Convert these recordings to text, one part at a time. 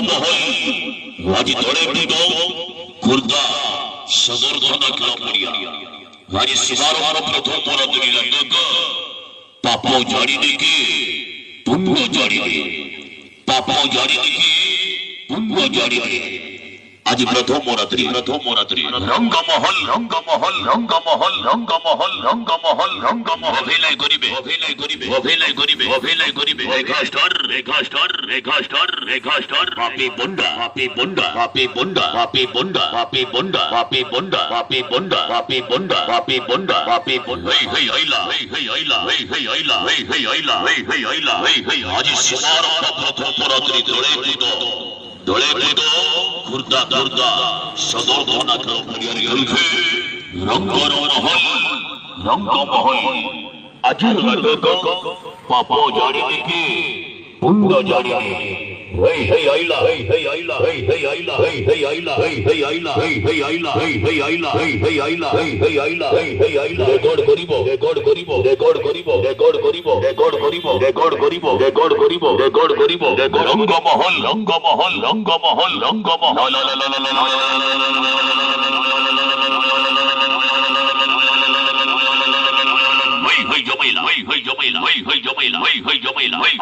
মহল আজি দড়ে বুড়ো খুর্দা সদর থানা ক্লাবড়িয়া আজি শিবারর প্রথম পরাদরি লাগগ পাপ জারি দেখে পুণ্য জারি দে পাপ জারি দেখে পুণ্য জারি দে आज प्रथम मोरात्री रंगमहल अभिनय करिबे रेखा स्टार पापी बोंडा हे आइला आज शिवार प्रथम मोरात्री दड़े बुदो खुर्दा सदर थाना रंगमहल आज पाप जारी देखे पुण्य जारी हे आइला रेकर्ड करिबो रंगमहल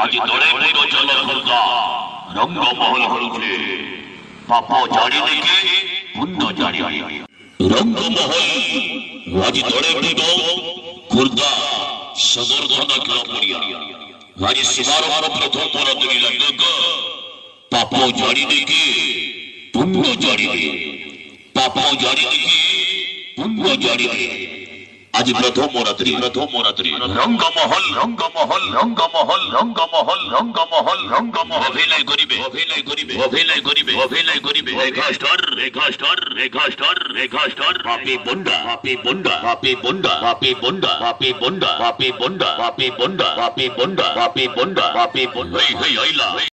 आज दड़े बुदो चल खुर्दा रंगमहल हरुछे पाप जारी देखे पुण्य जारी रंगमहल आज दड़े बुदो खुर्दा सदर थाना क्लाबड़िया आज शिवारर प्रथम परादरी लागग पाप जारी देखे पुण्य जारी पाप जारी देखे पुण्य जारी आज प्रथम मोरात्री रंगमहल अभिनय करिबे रेखा स्टार पापी बोंडा हे आइला